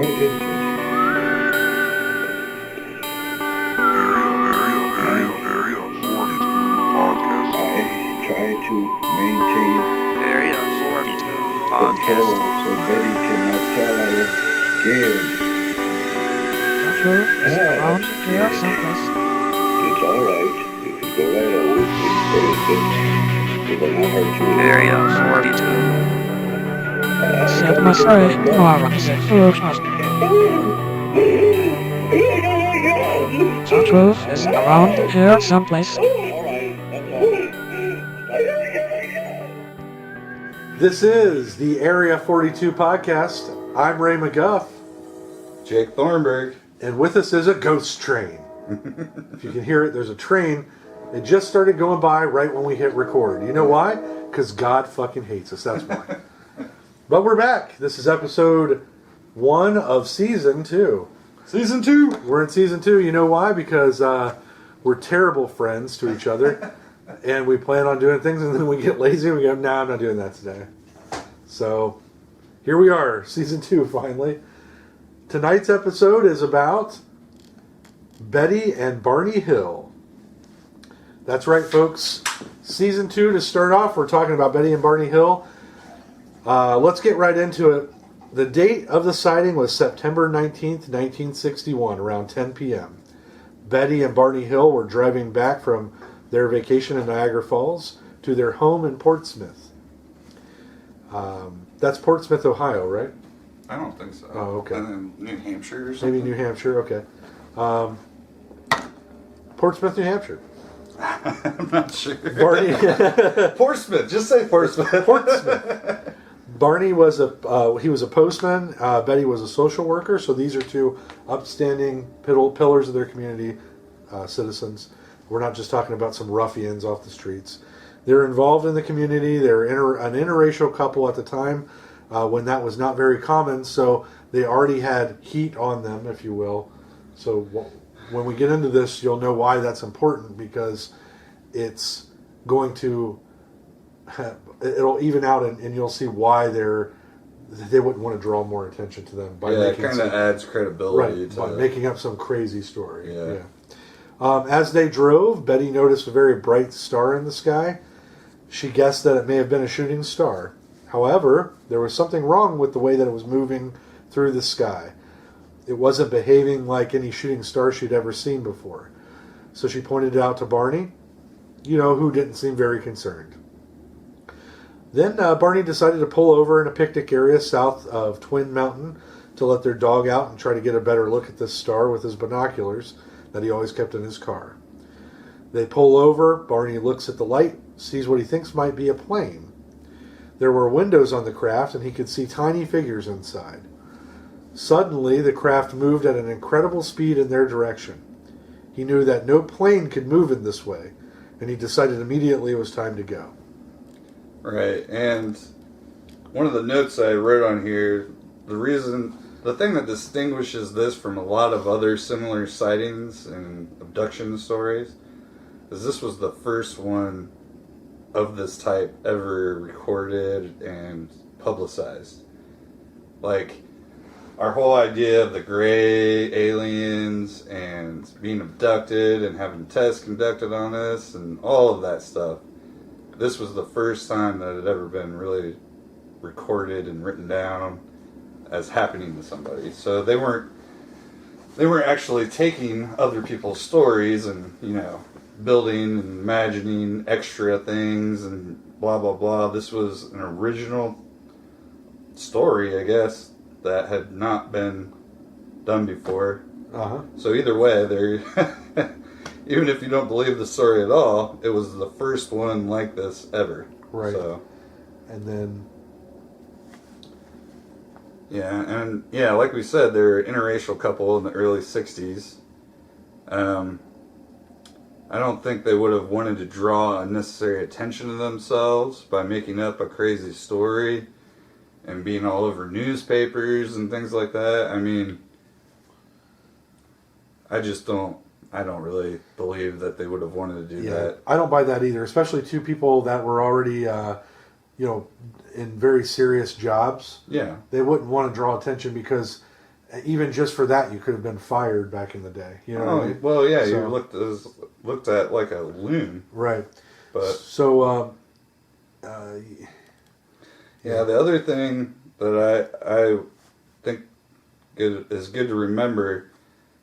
Control so Betty cannot tell I was scared. True, is around here someplace. It's alright. You can go right over. It's innocent. It will not hurt you. Area 42. Set my sorry, Lawrence. The truth is around here someplace. This is the Area 42 podcast. I'm Ray McGuff. Jake Thornburg. And with us is a ghost train. If you can hear it, there's a train. It just started going by right when we hit record. You know why? Because God fucking hates us. That's why. But we're back. This is episode 1 of season 2. Season 2. We're in season 2. You know why? Because we're terrible friends to each other. And we plan on doing things, and then we get lazy, and we go, nah, I'm not doing that today. So, here we are, season 2, finally. Tonight's episode is about Betty and Barney Hill. That's right, folks. Season 2, to start off, we're talking about Betty and Barney Hill. Let's get right into it. The date of the sighting was September 19th, 1961, around 10 p.m. Betty and Barney Hill were driving back from their vacation in Niagara Falls to their home in Portsmouth. That's Portsmouth, Ohio, right? I don't think so. Oh, okay. And then New Hampshire or something? Maybe New Hampshire, okay. Portsmouth, New Hampshire. I'm not sure. Barney. Portsmouth, just say Portsmouth. Portsmouth. Barney was a postman. Betty was a social worker. So these are two upstanding pillars of their community, citizens. We're not just talking about some ruffians off the streets. They're involved in the community. They're an interracial couple at the time when that was not very common. So they already had heat on them, if you will. So when we get into this, you'll know why that's important, because it's going to it'll even out, and you'll see why they wouldn't want to draw more attention to them by it kind of adds credibility to by making up some crazy story. Yeah. As they drove, Betty noticed a very bright star in the sky. She guessed that it may have been a shooting star. However, there was something wrong with the way that it was moving through the sky. It wasn't behaving like any shooting star she'd ever seen before. So she pointed it out to Barney, who didn't seem very concerned. Then Barney decided to pull over in a picnic area south of Twin Mountain to let their dog out and try to get a better look at this star with his binoculars that he always kept in his car. They pull over. Barney looks at the light, sees what he thinks might be a plane. There were windows on the craft, and he could see tiny figures inside. Suddenly, the craft moved at an incredible speed in their direction. He knew that no plane could move in this way, and he decided immediately it was time to go. Right, and one of the notes I wrote on here, the thing that distinguishes this from a lot of other similar sightings and abduction stories is this was the first one of this type ever recorded and publicized. Like, our whole idea of the gray aliens and being abducted and having tests conducted on us and all of that stuff, this was the first time that it had ever been really recorded and written down as happening to somebody. So they weren't actually taking other people's stories and, building and imagining extra things and blah, blah, blah. This was an original story, I guess, that had not been done before. Uh-huh. So either way, even if you don't believe the story at all, it was the first one like this ever. Right. So. And then... Yeah, like we said, they're an interracial couple in the early 60s. I don't think they would have wanted to draw unnecessary attention to themselves by making up a crazy story and being all over newspapers and things like that. I mean, I don't really believe that they would have wanted to do that. I don't buy that either, especially two people that were already, in very serious jobs. Yeah. They wouldn't want to draw attention because even just for that, you could have been fired back in the day. You know what I mean? Well, yeah, So- you're looked at like a loon. Right. But So, yeah, the other thing that I think is good to remember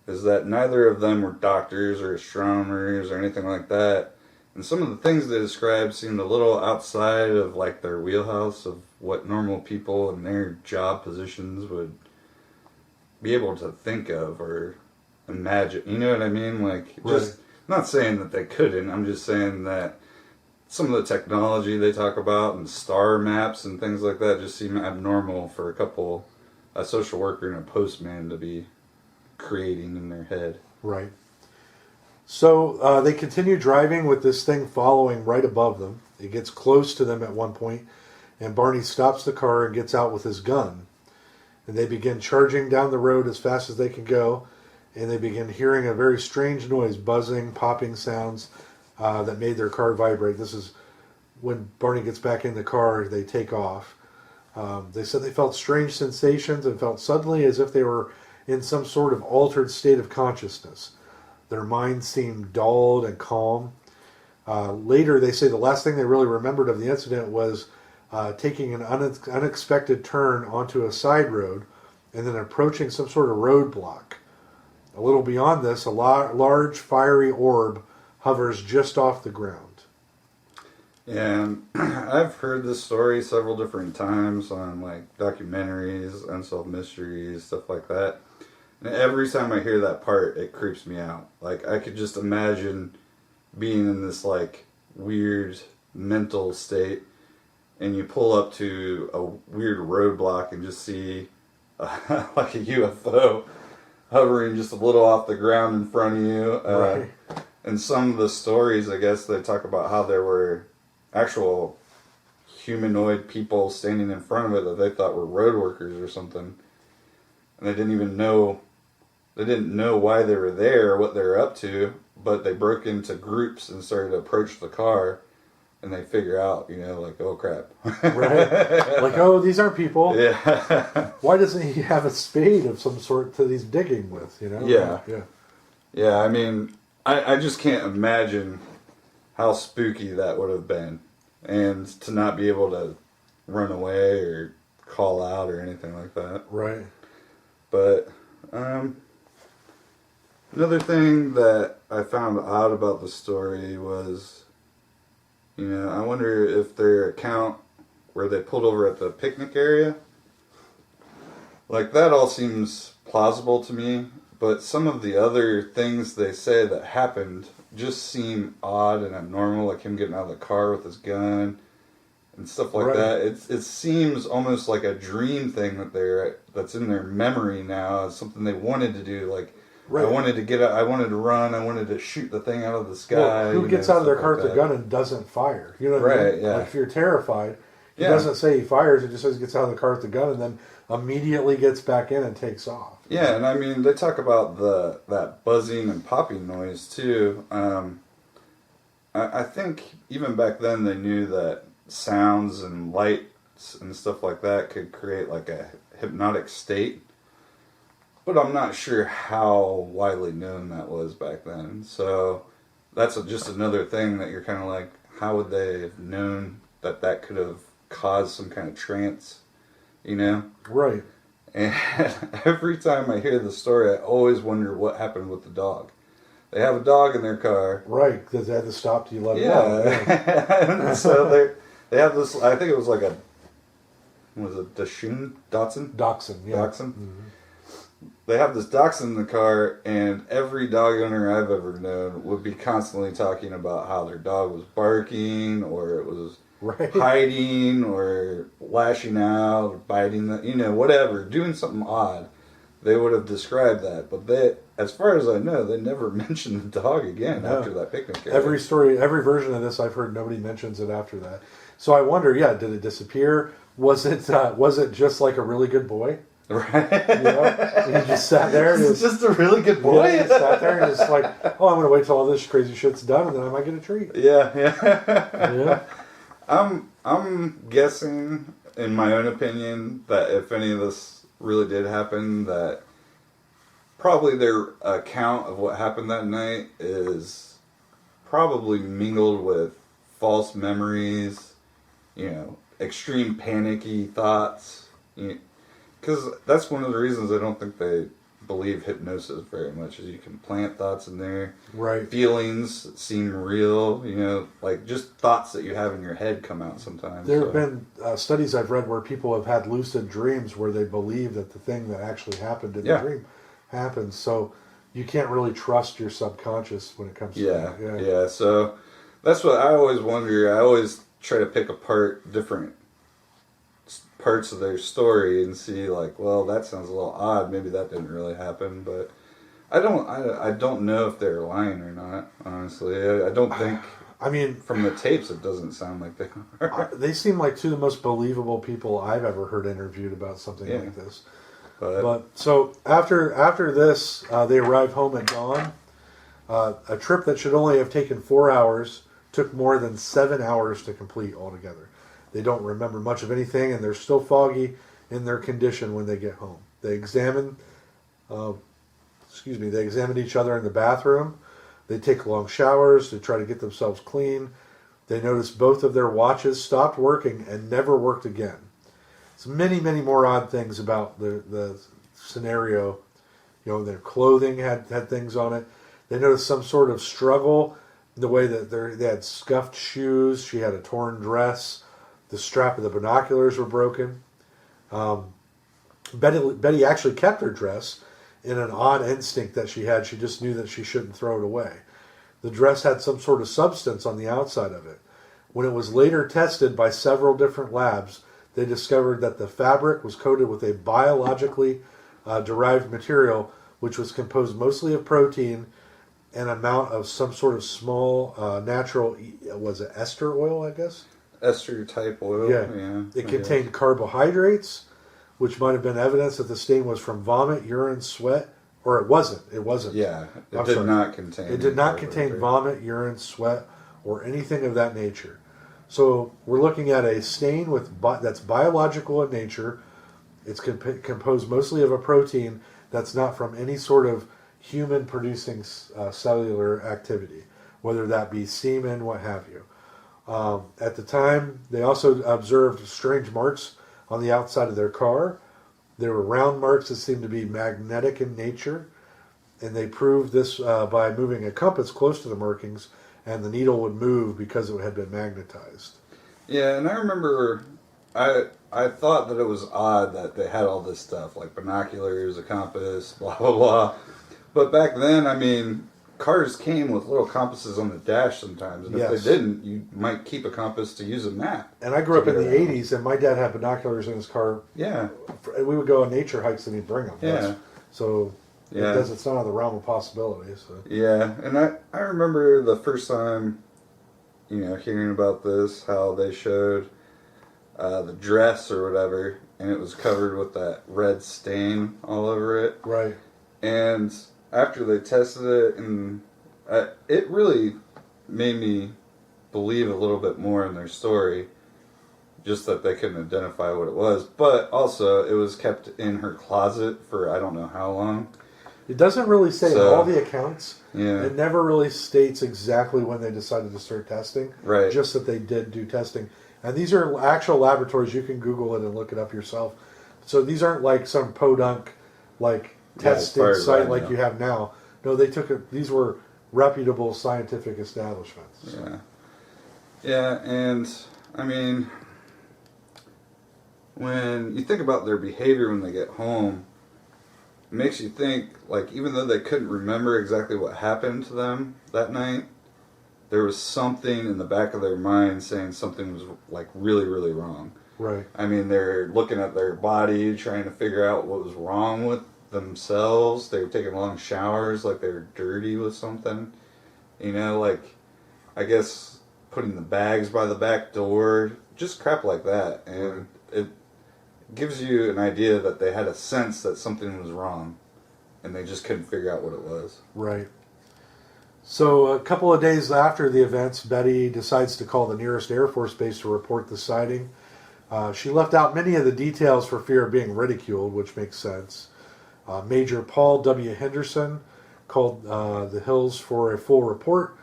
is that neither of them were doctors or astronomers or anything like that. And some of the things they described seemed a little outside of like their wheelhouse of what normal people in their job positions would be able to think of or imagine. You know what I mean? Like, just not saying that they couldn't. I'm just saying that some of the technology they talk about and star maps and things like that just seem abnormal for a social worker and a postman to be creating in their head. right. So they continue driving with this thing following right above them. It gets close to them at one point, and Barney stops the car and gets out with his gun. And they begin charging down the road as fast as they can go, and they begin hearing a very strange noise, buzzing, popping sounds that made their car vibrate. This is when Barney gets back in the car, they take off. They said they felt strange sensations and felt suddenly as if they were in some sort of altered state of consciousness. Their minds seemed dulled and calm. Later, they say the last thing they really remembered of the incident was taking an unexpected turn onto a side road and then approaching some sort of roadblock. A little beyond this, a large fiery orb hovers just off the ground. And I've heard this story several different times on like documentaries, unsolved mysteries, stuff like that. And every time I hear that part, it creeps me out. Like, I could just imagine being in this like weird mental state, and you pull up to a weird roadblock and just see like a UFO hovering just a little off the ground in front of you. Right. And some of the stories, I guess, they talk about how there were actual humanoid people standing in front of it that they thought were road workers or something. And they didn't know why they were there or what they were up to, but they broke into groups and started to approach the car, and they figure out, like, oh crap. Right? Like, oh, these aren't people. Yeah. Why doesn't he have a spade of some sort that he's digging with, Yeah. Yeah. Yeah, I mean, I just can't imagine how spooky that would have been. And to not be able to run away or call out or anything like that. Right. But, another thing that I found odd about the story was, I wonder if their account where they pulled over at the picnic area, like that all seems plausible to me, but some of the other things they say that happened just seem odd and abnormal, like him getting out of the car with his gun and stuff like that. It seems almost like a dream thing that's in their memory now, as something they wanted to do, like I wanted to get out, I wanted to run, I wanted to shoot the thing out of the sky. Well, who gets out of their car with a gun and doesn't fire? You know what I mean? Yeah. Like if you're terrified, he doesn't say he fires, it just says he gets out of the car with the gun and then immediately gets back in and takes off. Yeah, and I mean, they talk about that buzzing and popping noise too. I think even back then they knew that sounds and lights and stuff like that could create like a hypnotic state. But I'm not sure how widely known that was back then. So that's just another thing that you're kind of like, how would they have known that could have caused some kind of trance, Right. And every time I hear the story, I always wonder what happened with the dog. They have a dog in their car. Right, because they had to stop till you let it Yeah. out. And so they have this, I think it was like Dachshund? Dachshund? Dachshund, yeah. Dachshund? Mm-hmm. They have this dachshund in the car, and every dog owner I've ever known would be constantly talking about how their dog was barking, or it was hiding, or lashing out, or biting, whatever, doing something odd. They would have described that, but as far as I know, they never mentioned the dog again after that picnic area. Every story, every version of this I've heard, nobody mentions it after that. So I wonder, did it disappear? Was it just like a really good boy? Right. And he just sat there. And It's just a really good boy. Yeah, he sat there and it's like, oh, I'm going to wait till all this crazy shit's done and then I might get a treat. Yeah. Yeah. I'm guessing, in my own opinion, that if any of this really did happen, that probably their account of what happened that night is probably mingled with false memories, extreme panicky thoughts. Because that's one of the reasons I don't think they believe hypnosis very much, is you can plant thoughts in there. Right. Feelings that seem real, like just thoughts that you have in your head come out sometimes. There have been studies I've read where people have had lucid dreams where they believe that the thing that actually happened in the dream happens. So you can't really trust your subconscious when it comes to that. Yeah. So that's what I always wonder. I always try to pick apart different parts of their story and see, like, well, that sounds a little odd. Maybe that didn't really happen, but I don't know if they're lying or not. Honestly, I don't think. I mean, from the tapes, it doesn't sound like they are. They seem like two of the most believable people I've ever heard interviewed about something like this. But so after this, they arrive home at dawn. A trip that should only have taken 4 hours took more than 7 hours to complete altogether. They don't remember much of anything, and they're still foggy in their condition when they get home. They examine each other in the bathroom. They take long showers to try to get themselves clean. They notice both of their watches stopped working and never worked again. So many, many more odd things about the scenario. Their clothing had things on it. They noticed some sort of struggle in the way that they had scuffed shoes. She had a torn dress. The strap of the binoculars were broken. Betty actually kept her dress in an odd instinct that she had. She just knew that she shouldn't throw it away. The dress had some sort of substance on the outside of it. When it was later tested by several different labs, they discovered that the fabric was coated with a biologically derived material which was composed mostly of protein and amount of some sort of small natural, was it ester oil, I guess? Ester type oil. Yeah. It contained carbohydrates, which might have been evidence that the stain was from vomit, urine, sweat, or it wasn't. It wasn't. Yeah, it did not contain vomit, urine, sweat, or anything of that nature. So we're looking at a stain that's biological in nature. It's composed mostly of a protein that's not from any sort of human-producing cellular activity, whether that be semen, what have you. At the time, they also observed strange marks on the outside of their car. There were round marks that seemed to be magnetic in nature, and they proved this by moving a compass close to the markings, and the needle would move because it had been magnetized. Yeah, and I remember I thought that it was odd that they had all this stuff, like binoculars, a compass, blah, blah, blah. But back then, I mean, cars came with little compasses on the dash sometimes, and if they didn't, you might keep a compass to use a map. And I grew up in the 80s, and my dad had binoculars in his car. Yeah. We would go on nature hikes, and he'd bring them. Yeah. It's not out of the realm of possibilities. So. Yeah, and I remember the first time, hearing about this, how they showed the dress or whatever, and it was covered with that red stain all over it. Right. And after they tested it, and it really made me believe a little bit more in their story, just that they couldn't identify what it was. But also, it was kept in her closet for I don't know how long. It doesn't really say in all the accounts. Yeah. It never really states exactly when they decided to start testing. Right. Just that they did do testing. And these are actual laboratories. You can Google it and look it up yourself. So these aren't like some podunk, testing site like you have now. No, they took it. These were reputable scientific establishments. Yeah. Yeah, and I mean, when you think about their behavior when they get home, it makes you think, even though they couldn't remember exactly what happened to them that night, there was something in the back of their mind saying something was, really, really wrong. Right. I mean, they're looking at their body, trying to figure out what was wrong with themselves. They were taking long showers like they were dirty with something. I guess putting the bags by the back door, just crap like that. And it gives you an idea that they had a sense that something was wrong, and they just couldn't figure out what it was. Right. So a couple of days after the events, Betty decides to call the nearest Air Force base to report the sighting. She left out many of the details for fear of being ridiculed, which makes sense. Major Paul W. Henderson called the Hills for a full report,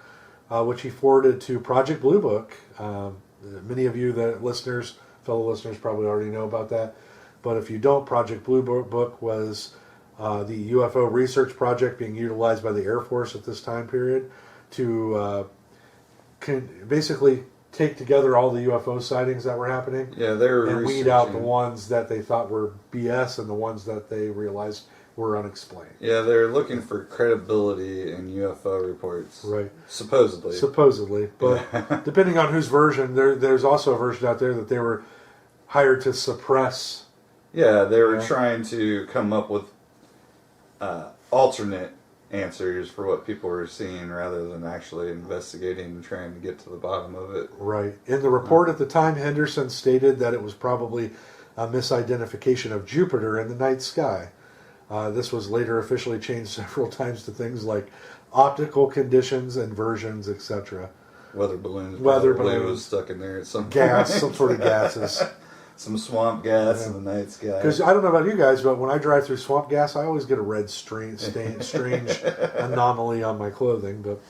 which he forwarded to Project Blue Book. Many of you, fellow listeners, probably already know about that. But if you don't, Project Blue Book was the UFO research project being utilized by the Air Force at this time period to basically take together all the UFO sightings that were happening. Yeah, they were and weed out the ones that they thought were BS and the ones that they realized were unexplained. Yeah, they're looking for credibility in UFO reports. Right. Supposedly. But depending on whose version, there's also a version out there that they were hired to suppress. Yeah, they were trying to come up with alternate answers for what people were seeing rather than actually investigating and trying to get to the bottom of it. Right. In the report at the time, Henderson stated that it was probably a misidentification of Jupiter in the night sky. This was later officially changed several times to things like optical conditions, inversions, etc. Weather balloons. Weather probably balloons. was stuck in there at some Gas, point. some sort of gases. Some swamp gas in the night sky. Because I don't know about you guys, but when I drive through swamp gas, I always get a red strange anomaly on my clothing. But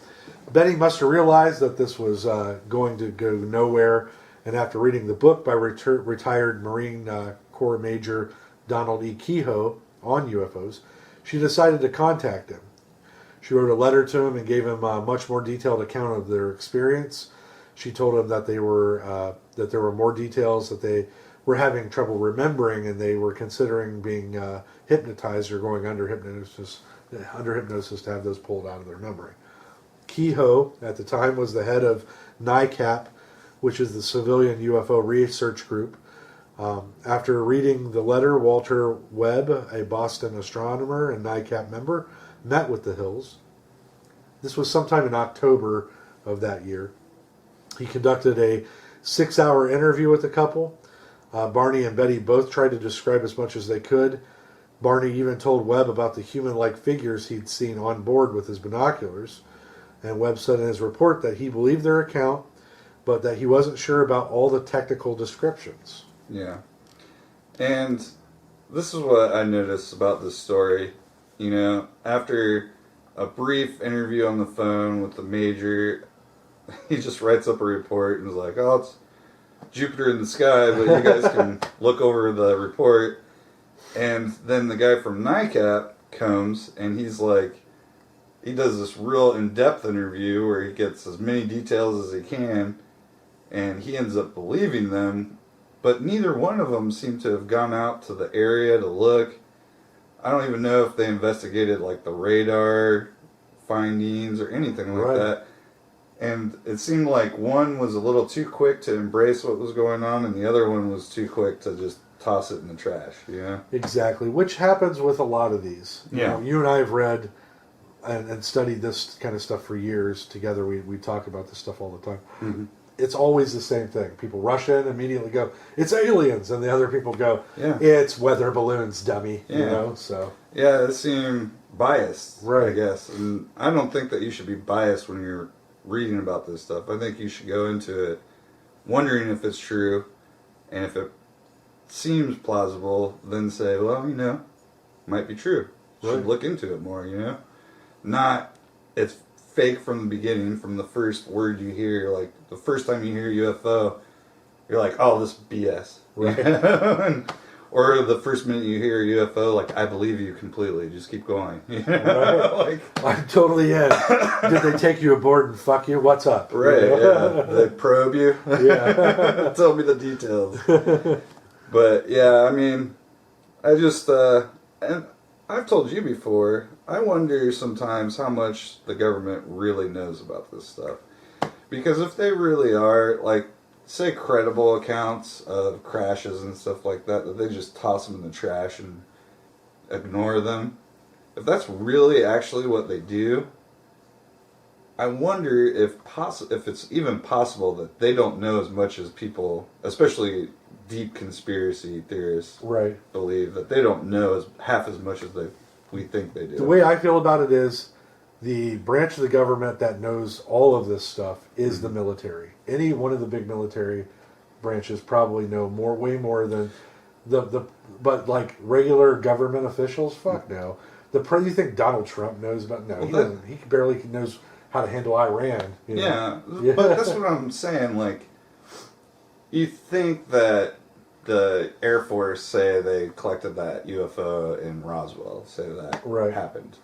Betty must have realized that this was going to go nowhere, and after reading the book by retired Marine Corps Major Donald E. Kehoe on UFOs, she decided to contact him. She wrote a letter to him and gave him a much more detailed account of their experience. She told him that there were more details that they were having trouble remembering, and they were considering being hypnotized or going under hypnosis to have those pulled out of their memory. Kehoe, at the time, was the head of NICAP, which is the Civilian UFO Research Group. After reading the letter, Walter Webb, a Boston astronomer and NICAP member, met with the Hills. This was sometime in October of that year. He conducted a 6-hour interview with the couple. Barney and Betty both tried to describe as much as they could. Barney even told Webb about the human-like figures he'd seen on board with his binoculars. And Webb said in his report that he believed their account, but that he wasn't sure about all the technical descriptions. Yeah. And this is what I noticed about this story. You know, after a brief interview on the phone with the major, he just writes up a report and is like, oh, it's Jupiter in the sky, but you guys can look over the report. And then the guy from NICAP comes and he's like, he does this real in-depth interview where he gets as many details as he can, and he ends up believing them, but neither one of them seem to have gone out to the area to look. I don't even know if they investigated like the radar findings or anything like that. And it seemed like one was a little too quick to embrace what was going on, and the other one was too quick to just toss it in the trash, you know? Exactly, which happens with a lot of these. You Yeah. know, you and I have read and studied this kind of stuff for years together. We talk about this stuff all the time. Mm-hmm. It's always the same thing. People rush in, immediately go, it's aliens, and the other people go, Yeah. it's weather balloons, dummy. Yeah. You know, so... Yeah, it seemed biased, Right. I guess. And I don't think that you should be biased when you're reading about this stuff. I think you should go into it wondering if it's true, and if it seems plausible, then say, well, you know, might be true. Should Right. look into it more, you know? Not, it's fake from the beginning, from the first word you hear, like, the first time you hear UFO, you're like, oh, this is BS. Right. Or the first minute you hear a UFO, like, I believe you completely. Just keep going. Right. Like, I'm totally in. Did they take you aboard and fuck you? What's up? right, You know? yeah. They probe you. Yeah. Tell me the details. But, yeah, I mean, I just, and I've told you before, I wonder sometimes how much the government really knows about this stuff. Because if they really are, like, say credible accounts of crashes and stuff like that, that they just toss them in the trash and ignore them. If that's really actually what they do, I wonder if it's even possible that they don't know as much as people, especially deep conspiracy theorists, Right. believe, that they don't know half as much as we think they do. The way I feel about it is the branch of the government that knows all of this stuff is the military. Any one of the big military branches probably know way more than But like regular government officials, fuck no. You think Donald Trump knows about? No, he doesn't. He barely knows how to handle Iran. You know? Yeah, but that's what I'm saying. Like, you think that the Air Force say they collected that UFO in Roswell, say that happened.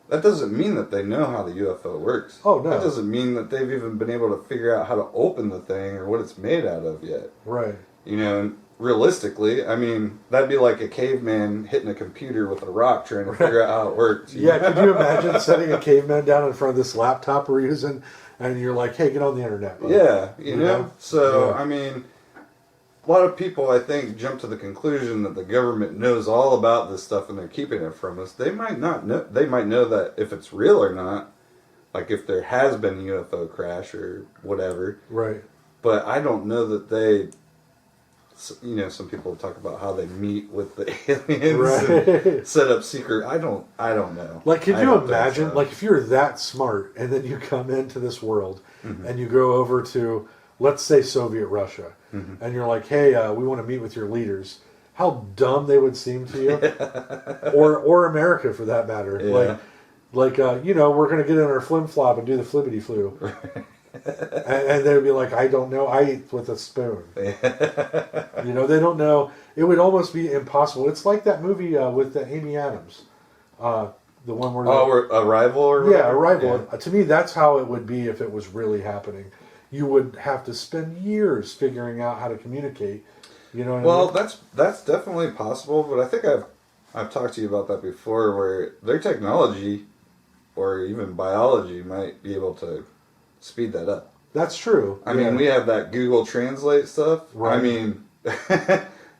That doesn't mean that they know how the UFO works. Oh, no. That doesn't mean that they've even been able to figure out how to open the thing or what it's made out of yet. Right. You know, and realistically, I mean, that'd be like a caveman hitting a computer with a rock trying to figure out how it works. Yeah, could you imagine setting a caveman down in front of this laptop we're using and you're like, hey, get on the internet, buddy. Yeah, you know? So, Yeah. I mean, a lot of people, I think, jump to the conclusion that the government knows all about this stuff and they're keeping it from us. They might not know. They might know that if it's real or not, like if there has been a UFO crash or whatever. Right. But I don't know that they, you know, some people talk about how they meet with the aliens and set up secret. I don't know. Like, could I you don't think imagine, so. like, if you're that smart and then you come into this world and you go over to, let's say, Soviet Russia, and you're like, hey, we want to meet with your leaders. How dumb they would seem to you, or America for that matter. Yeah. Like you know, we're gonna get in our flim flop and do the flippity flu, and they would be like, I don't know, I eat with a spoon. You know, they don't know. It would almost be impossible. It's like that movie with Amy Adams, the one where Arrival or whatever? yeah, Arrival. Yeah. To me, that's how it would be if it was really happening. You would have to spend years figuring out how to communicate. You know what I mean? that's definitely possible, but I think I've talked to you about that before, where their technology or even biology might be able to speed that up. That's true. I mean, we have that Google Translate stuff. Right. I mean,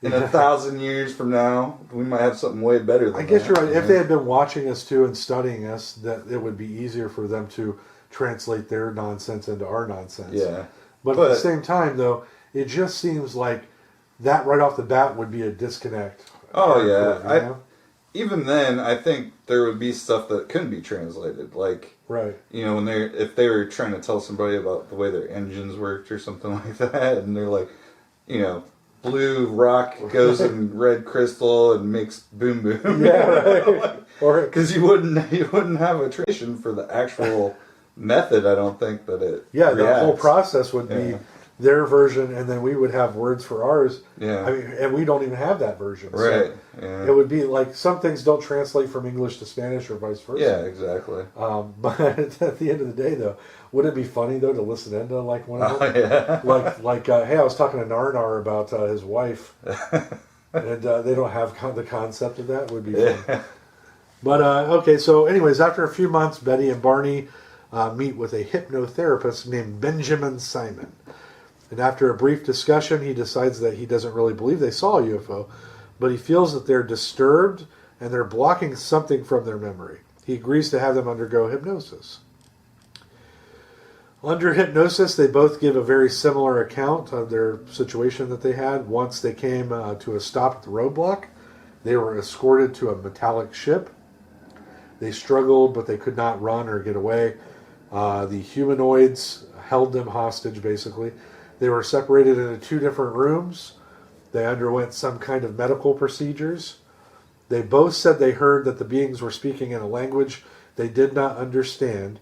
in 1,000 years from now, we might have something way better than that. I guess you're right. If they had been watching us too and studying us, that it would be easier for them to translate their nonsense into our nonsense. Yeah. But at the same time, though, it just seems like that right off the bat would be a disconnect. Oh, yeah. You know? Even then, I think there would be stuff that couldn't be translated. Like, right. You know, if they were trying to tell somebody about the way their engines worked or something like that, and they're like, you know, blue rock goes in red crystal and makes boom boom. Yeah, right. Or because you wouldn't have a translation for the actual method. I don't think that it. Yeah, the reacts. whole process would be their version, and then we would have words for ours. Yeah. I mean, and we don't even have that version. Right. So yeah. it would be like some things don't translate from English to Spanish or vice versa. Yeah, exactly. But at the end of the day, though, would it be funny though to listen into like one of them? Yeah. Like hey, I was talking to Narnar about his wife, and they don't have the concept of that. Would be fun. But okay, so anyways, after a few months, Betty and Barney meet with a hypnotherapist named Benjamin Simon. And after a brief discussion, he decides that he doesn't really believe they saw a UFO, but he feels that they're disturbed and they're blocking something from their memory. He agrees to have them undergo hypnosis. Under hypnosis, they both give a very similar account of their situation that they had. Once they came to a stop at the roadblock, they were escorted to a metallic ship. They struggled, but they could not run or get away. The humanoids held them hostage, basically. They were separated into 2 different rooms. They underwent some kind of medical procedures. They both said they heard that the beings were speaking in a language they did not understand,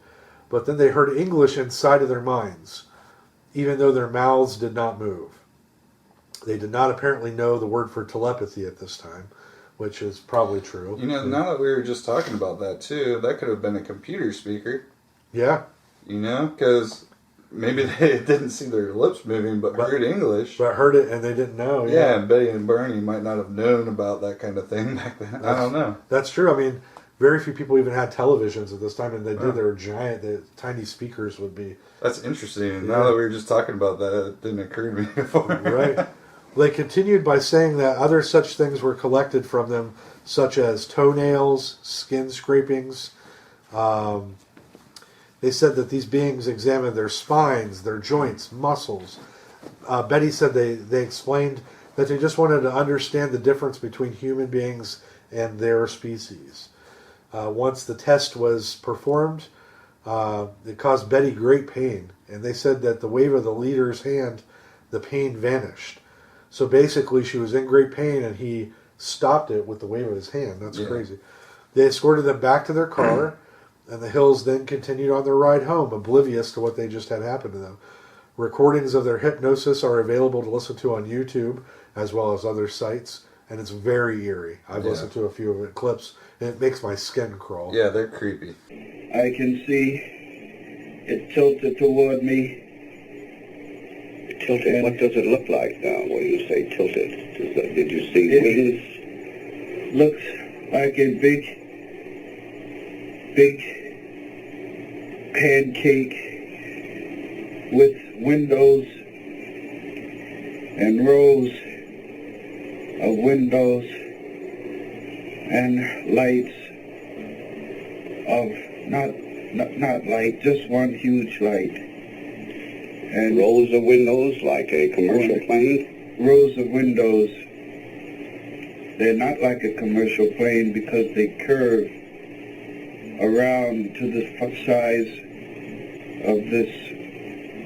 but then they heard English inside of their minds, even though their mouths did not move. They did not apparently know the word for telepathy at this time, which is probably true. You know, now that we were just talking about that too, that could have been a computer speaker. Yeah. You know, because maybe they didn't see their lips moving, but heard English. But heard it and they didn't know. Yeah, and Betty and Barney might not have known about that kind of thing back then. I don't know. That's true. I mean, very few people even had televisions at this time, and they did. They were giant. The tiny speakers would be. That's interesting. And now that we were just talking about that, it didn't occur to me before. Right. They continued by saying that other such things were collected from them, such as toenails, skin scrapings. They said that these beings examined their spines, their joints, muscles. Betty said they explained that they just wanted to understand the difference between human beings and their species. Once the test was performed, it caused Betty great pain. And they said that the wave of the leader's hand, the pain vanished. So basically, she was in great pain, and he stopped it with the wave of his hand. That's Yeah. crazy. They escorted them back to their car, and the Hills then continued on their ride home, oblivious to what they just had happened to them. Recordings of their hypnosis are available to listen to on YouTube, as well as other sites, and it's very eerie. I've Yeah. listened to a few of the clips, and it makes my skin crawl. Yeah, they're creepy. I can see it tilted toward me. Tilted? What does it look like now when you say tilted? Did you see wings? Looks like a big pancake with windows and rows of windows and lights of not light, just one huge light. And rows of windows like a commercial plane? Rows of windows. They're not like a commercial plane because they curve around to the size of this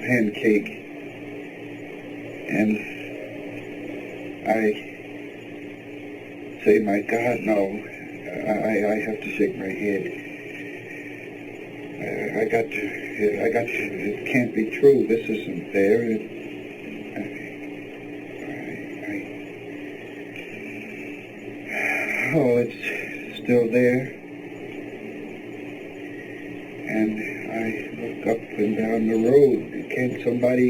pancake. And I say, my God, no. I have to shake my head. I got to, it can't be true. This isn't there. Oh, it's still there. And I look up and down the road. Can't somebody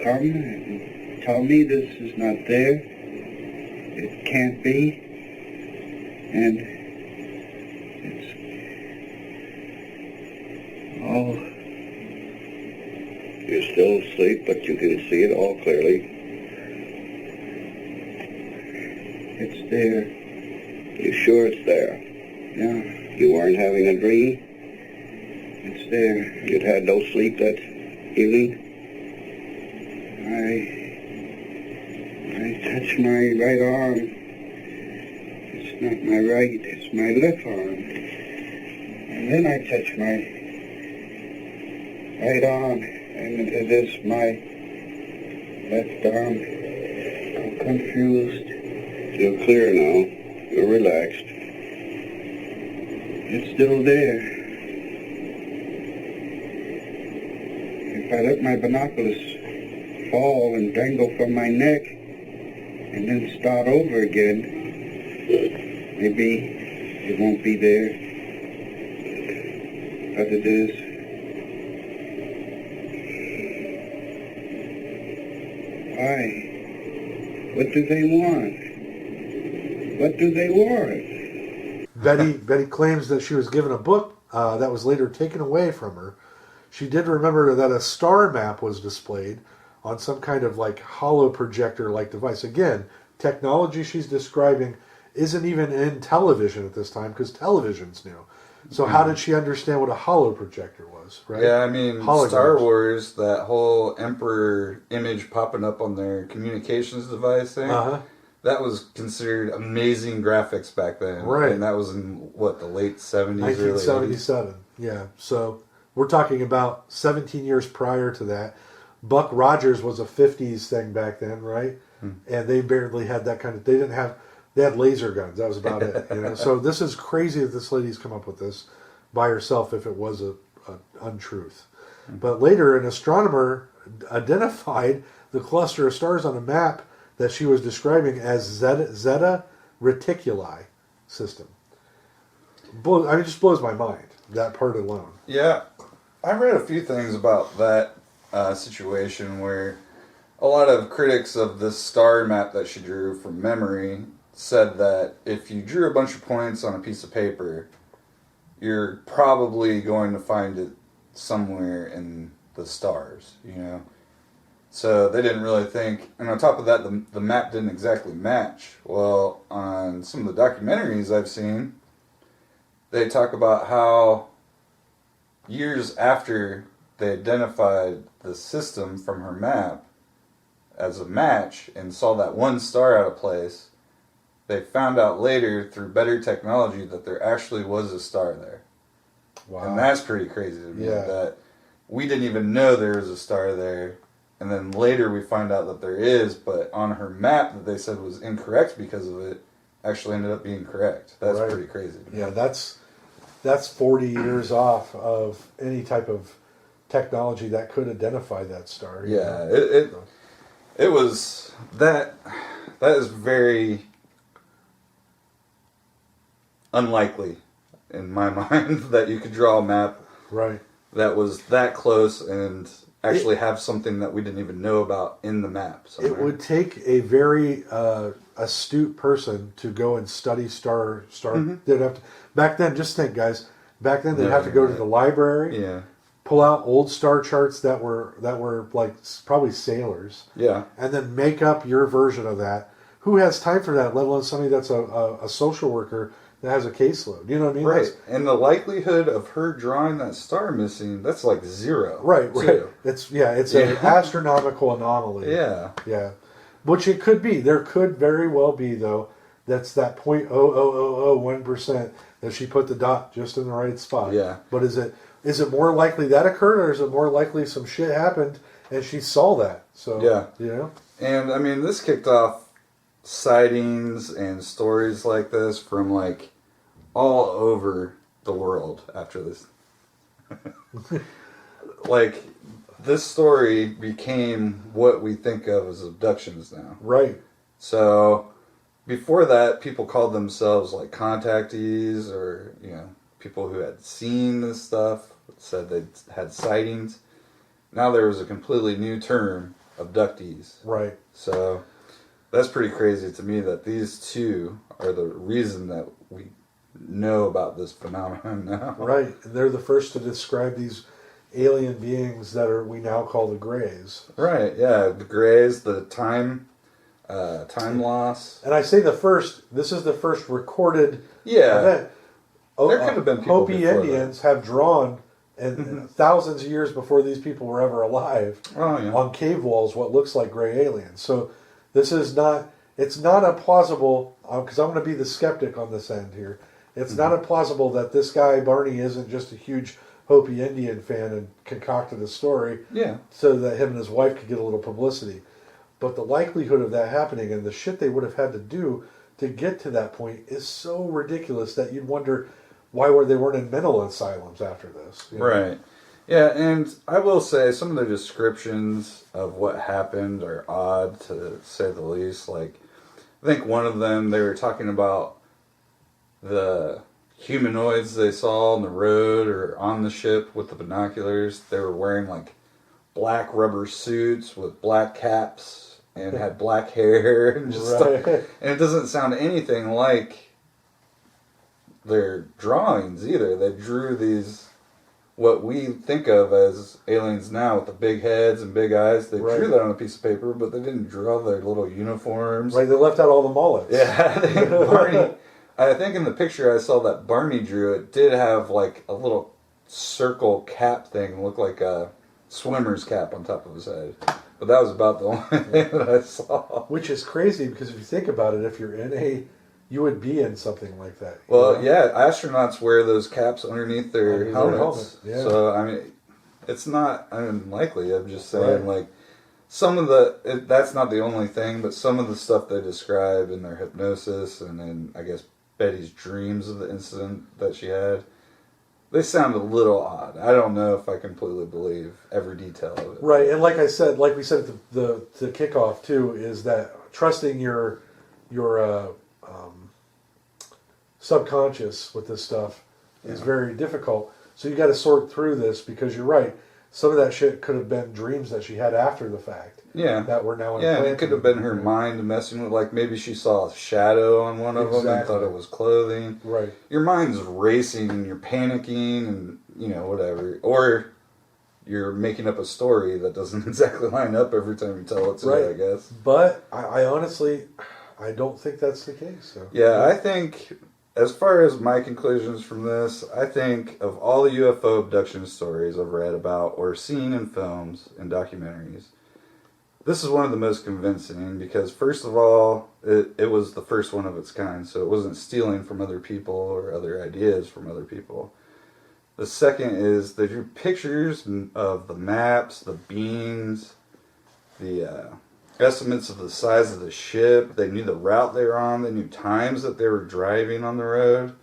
come and tell me this is not there? It can't be. And it's, oh, you're still asleep, but you can see it all clearly. It's there. You sure it's there? Yeah. You weren't having a dream? It's there. You'd had no sleep that evening? I touched my right arm. It's not my right, it's my left arm. And then I touch my right arm, and it is my left arm. I'm confused. You're clear now. You're relaxed. It's still there. If I let my binoculars fall and dangle from my neck, and then start over again, maybe it won't be there, but it is. Why? What do they want? What do they want? Betty claims that she was given a book that was later taken away from her. She did remember that a star map was displayed on some kind of like hollow projector-like device. Again, technology she's describing isn't even in television at this time because television's new. So how did she understand what a hollow projector was, right? Yeah, I mean, Holograms. Star Wars, that whole Emperor image popping up on their communications device thing, that was considered amazing graphics back then. Right. And that was in, what, the late 70s, early 80s? 1977, yeah. So we're talking about 17 years prior to that. Buck Rogers was a 50s thing back then, right? And they barely had that kind of, they had laser guns. That was about it. You know? So this is crazy that this lady's come up with this by herself if it was a untruth. But later, an astronomer identified the cluster of stars on a map that she was describing as Zeta Reticuli system. It just blows my mind, that part alone. Yeah, I read a few things about that situation where a lot of critics of this star map that she drew from memory said that if you drew a bunch of points on a piece of paper, you're probably going to find it somewhere in the stars, you know? So they didn't really think, and on top of that, the map didn't exactly match. Well, on some of the documentaries I've seen, they talk about how years after they identified the system from her map as a match and saw that one star out of place, they found out later through better technology that there actually was a star there. Wow. And that's pretty crazy to me, Yeah. that we didn't even know there was a star there And then later we find out that there is, but on her map that they said was incorrect because of it, actually ended up being correct. That's Right. pretty crazy. Yeah, that's 40 years off of any type of technology that could identify that star. you Yeah, know? it was that is very unlikely in my mind that you could draw a map Right. that was that close and actually have something that we didn't even know about in the map somewhere. It would take a very astute person to go and study star. They'd have to, back then, just think, guys. Back then, they'd have to go to the library, Yeah. pull out old star charts that were like probably sailors, Yeah. and then make up your version of that. Who has time for that? Let alone somebody that's a social worker that has a caseload. You know what I mean? Right. That's- And the likelihood of her drawing that star missing, that's like zero. Right. too. It's an astronomical anomaly. Yeah. Yeah, which it could be. There could very well be, though. That's that 0.00001% that she put the dot just in the right spot. Yeah. But is it more likely that occurred, or is it more likely some shit happened and she saw that? So Yeah. you know. And I mean, this kicked off sightings and stories like this from like all over the world after this. Like, this story became what we think of as abductions now. Right. So before that, people called themselves like contactees, or people who had seen this stuff, said they had sightings. Now there was a completely new term, abductees. Right. So that's pretty crazy to me that these two are the reason that we know about this phenomenon now. Right. And they're the first to describe these alien beings that we now call the Greys. Right. Yeah. The Greys, the time loss. And I say the first. This is the first recorded Yeah. event. There could have been people Hopi before Indians have drawn, and thousands of years before these people were ever alive, Oh yeah. on cave walls what looks like gray aliens. So this is not. It's not implausible, because I'm going to be the skeptic on this end here. It's not implausible that this guy Barney isn't just a huge Hopi Indian fan and concocted a story Yeah. so that him and his wife could get a little publicity. But the likelihood of that happening and the shit they would have had to do to get to that point is so ridiculous that you'd wonder why they weren't in mental asylums after this. you know? Right. Yeah, and I will say some of the descriptions of what happened are odd, to say the least. Like, I think one of them, they were talking about the humanoids they saw on the road or on the ship with the binoculars. They were wearing like black rubber suits with black caps and had black hair and just stuff. Right. And it doesn't sound anything like their drawings either. They drew these, what we think of as aliens now, with the big heads and big eyes. They Right. drew that on a piece of paper, but they didn't draw their little uniforms. Right, they left out all the mullets. Yeah, Barney. I think in the picture I saw that Barney drew, it did have like a little circle cap thing, looked like a swimmer's cap on top of his head. But that was about the only thing that I saw. Which is crazy, because if you think about it, if you're you would be in something like that. you Well, know? yeah, astronauts wear those caps underneath their Underneath their helmets. helmet, yeah. So, I mean, it's not unlikely. I'm just saying, Right. like, that's not the only thing, but some of the stuff they describe in their hypnosis and in, I guess, Betty's dreams of the incident that she had, they sound a little odd. I don't know if I completely believe every detail of it. Right, and like we said at the kickoff too, is that trusting your subconscious with this stuff is very difficult. So you got to sort through this, because you're right. Some of that shit could have been dreams that she had after the fact. Yeah. That were now Yeah, implanted. it could have been her mind messing with, like, maybe she saw a shadow on one of them and Exactly. thought it was clothing. Right. Your mind's racing and you're panicking and, whatever. Or you're making up a story that doesn't exactly line up every time you tell it to Right. me, I guess. But I honestly, I don't think that's the case. So. Yeah, I think, as far as my conclusions from this, I think of all the UFO abduction stories I've read about or seen in films and documentaries, this is one of the most convincing, because first of all, it was the first one of its kind, so it wasn't stealing from other people or other ideas from other people. The second is they drew pictures of the maps, the beings, the estimates of the size of the ship. They knew the route they were on. They knew times that they were driving on the road.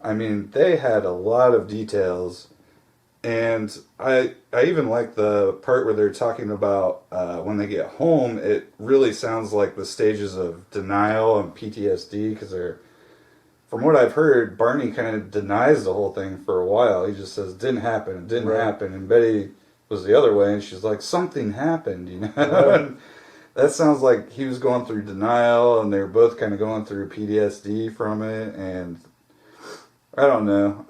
I mean, they had a lot of details. And I even like the part where they're talking about when they get home, it really sounds like the stages of denial and PTSD, because from what I've heard, Barney kind of denies the whole thing for a while. He just says, didn't happen, it didn't happen. And Betty was the other way, and she's like, something happened, you know? Right. That sounds like he was going through denial, and they were both kind of going through PTSD from it, and I don't know.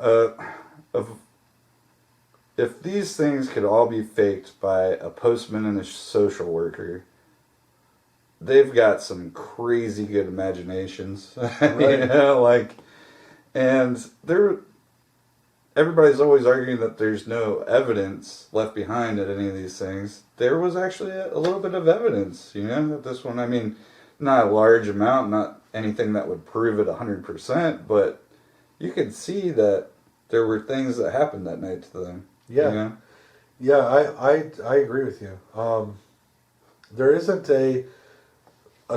If these things could all be faked by a postman and a social worker, they've got some crazy good imaginations. Right. You know, and everybody's always arguing that there's no evidence left behind at any of these things. There was actually a little bit of evidence, you know, at this one. I mean, not a large amount, not anything that would prove it 100%, but you could see that there were things that happened that night to them. Yeah. You know? Yeah, I agree with you. There isn't a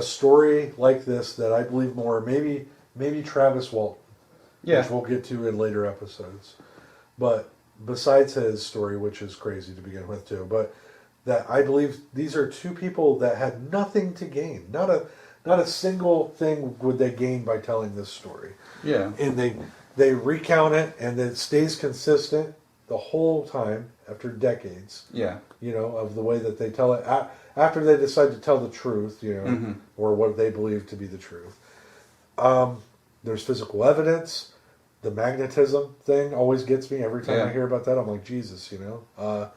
story like this that I believe more. Maybe Travis Walton, which we'll get to in later episodes. But besides his story, which is crazy to begin with too, but that I believe these are two people that had nothing to gain. Not a single thing would they gain by telling this story. Yeah. And they recount it, and it stays consistent the whole time after decades. Yeah. You know, of the way that they tell it after they decide to tell the truth, you know, or what they believe to be the truth. There's physical evidence. The magnetism thing always gets me every time I hear about that. I'm like, Jesus, you know.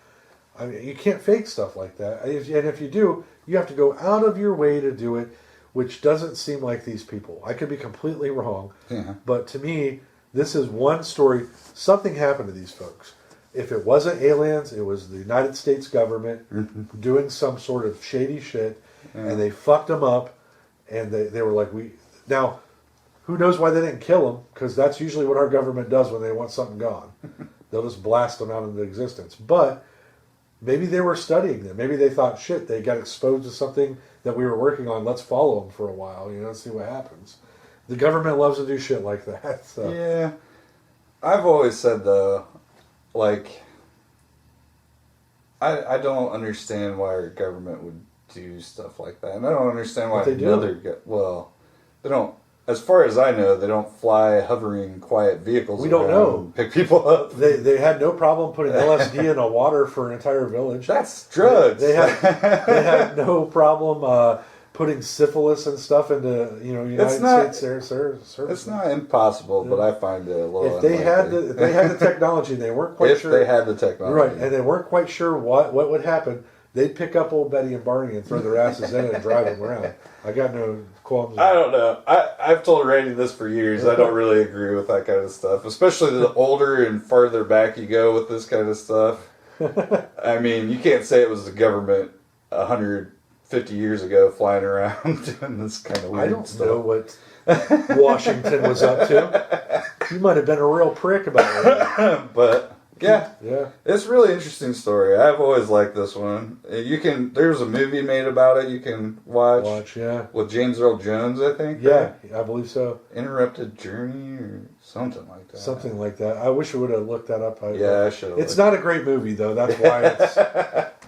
I mean, you can't fake stuff like that. And if you do, you have to go out of your way to do it, which doesn't seem like these people. I could be completely wrong. Yeah. But to me, this is one story. Something happened to these folks. If it wasn't aliens, it was the United States government doing some sort of shady shit, and they fucked them up, and they were like, Now, who knows why they didn't kill them, because that's usually what our government does when they want something gone. They'll just blast them out into existence. But maybe they were studying them. Maybe they thought, shit, they got exposed to something that we were working on. Let's follow them for a while, you know, see what happens. The government loves to do shit like that. So. Yeah. I've always said, though, I don't understand why our government would do stuff like that. And I don't understand why they do. They don't, as far as I know, they don't fly hovering quiet vehicles. We don't know. And pick people up. They had no problem putting LSD in a water for an entire village. That's drugs. They had no problem putting syphilis and stuff into United States service. It's not impossible, but I find it a little. If they had the technology, they weren't quite sure. If they had the technology, right, and they weren't quite sure what would happen, they'd pick up old Betty and Barney and throw their asses in it and drive them around. I got no qualms. I don't know. I've told Randy this for years. I don't really agree with that kind of stuff, especially the older and farther back you go with this kind of stuff. I mean, you can't say it was the government 150 years ago flying around doing this kind of weird stuff. I don't know what Washington was up to. He might have been a real prick about it. But yeah, it's a really interesting story. I've always liked this one. There's a movie made about it. You can watch with James Earl Jones, I think. Yeah, right? I believe so. Interrupted Journey or something like that. Something like that. I wish I would have looked that up. I should have. It's not a great movie though. That's why it's.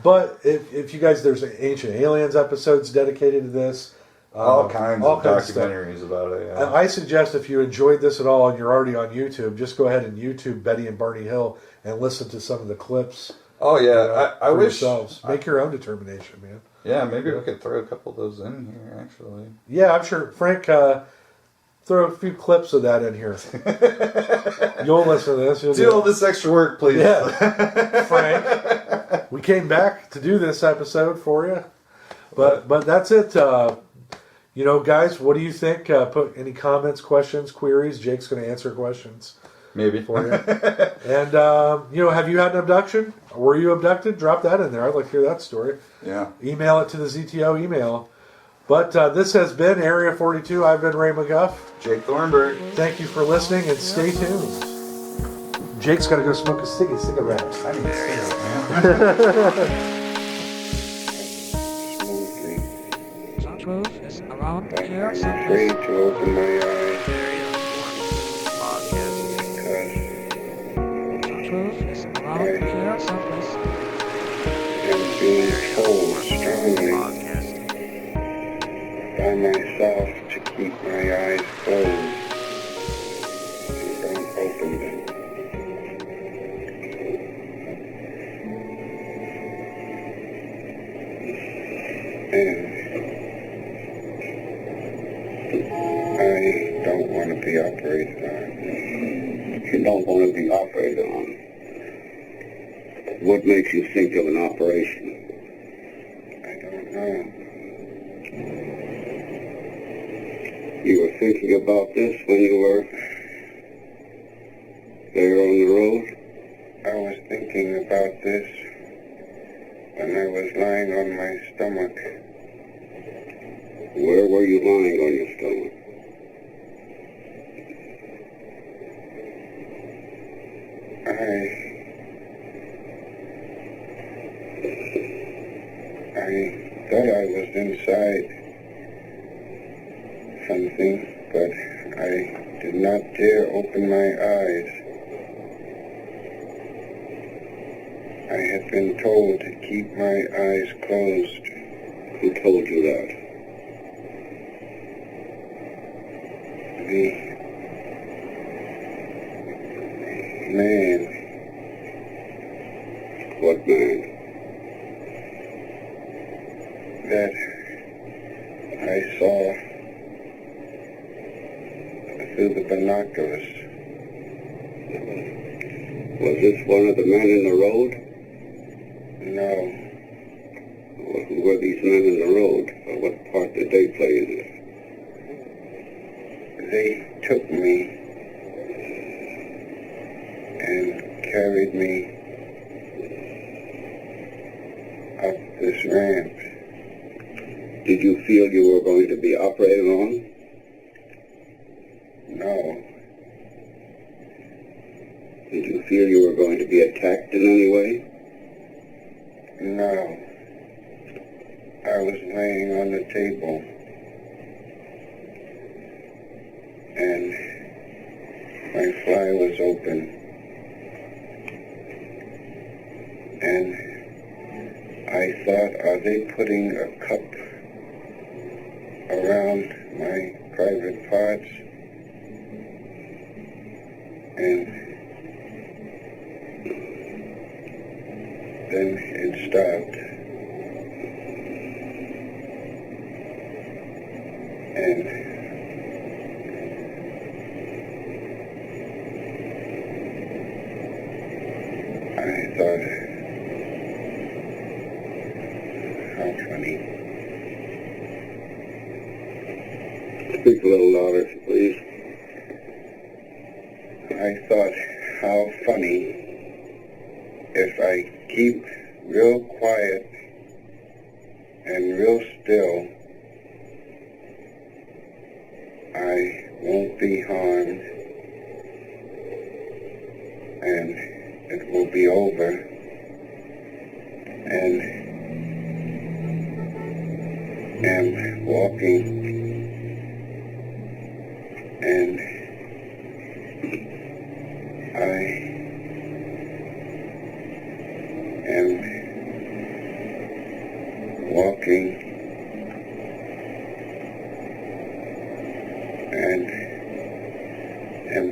But if you guys, there's Ancient Aliens episodes dedicated to this. All kinds of documentaries about it. Yeah. I suggest if you enjoyed this at all and you're already on YouTube, just go ahead and YouTube Betty and Barney Hill and listen to some of the clips. Oh yeah, I wish yourselves. Make your own determination, man. Yeah, maybe we could throw a couple of those in here. Actually. Yeah, I'm sure Frank. Throw a few clips of that in here. You'll listen to this. Do all this extra work, please. Yeah, Frank. We came back to do this episode for you, but that's it. Guys, what do you think? Put any comments, questions, queries. Jake's going to answer questions. Maybe for you. And have you had an abduction? Were you abducted? Drop that in there. I'd like to hear that story. Yeah. Email it to the ZTO email. But this has been Area 42. I've been Ray McGuff. Jake Thornburg. Thank you for listening and stay tuned. Jake's got to go smoke a cigarette. I need a cigarette, man. around but here I'm someplace. afraid to open my eyes because The truth is around I here someplace. am being told strongly by myself to keep my eyes closed and don't open them. And I don't want to be operated on. You don't want to be operated on. What makes you think of an operation? I don't know. You were thinking about this when you were there on the road? I was thinking about this when I was lying on my stomach. Where were you lying on your stomach? I thought I was inside something, but I did not dare open my eyes. I had been told to keep my eyes closed. Who told you that? The man. What man? That I saw through the binoculars. Was this one of the men in the road? No. Well, who were these men in the road? Or what part did they play in it? They took me and carried me up this ramp. Did you feel you were going to be operated on? No. Did you feel you were going to be attacked in any way? No. I was laying on the table and my fly was open and I thought, are they putting a cup around my private parts? And then it stopped. And I thought, how funny. Speak a little louder, please. I thought, how funny if I keep real quiet and real still, I won't be harmed and it will be over and am walking and I am walking and am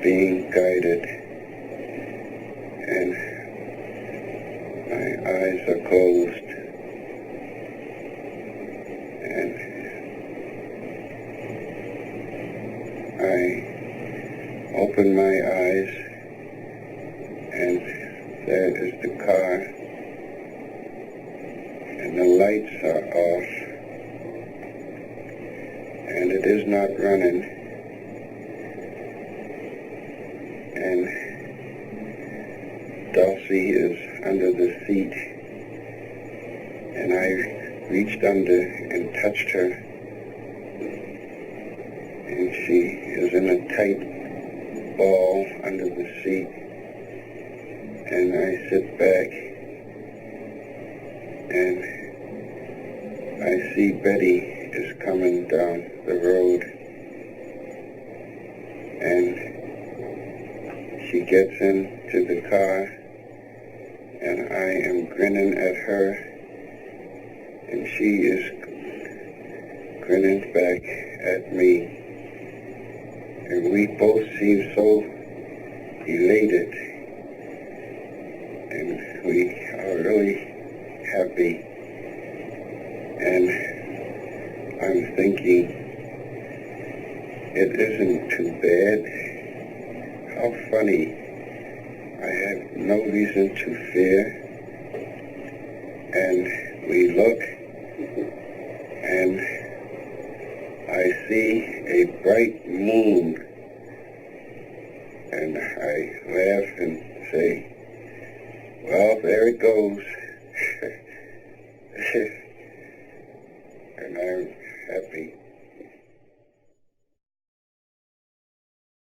being guided and my eyes are closed and I open my eyes and there is the car and the lights are off and it is not running and Dulcie is under the seat and I reached under and touched her and she is in a tight ball under the seat and I sit back and I see Betty is coming down the road, and she gets into the car, and I am grinning at her, and she is grinning back at me, and we both seem so elated, and we are really happy. And I'm thinking, it isn't too bad. How funny. I have no reason to fear. And we look, and I see a bright moon, and I laugh and say, well, there it goes. And I'm happy.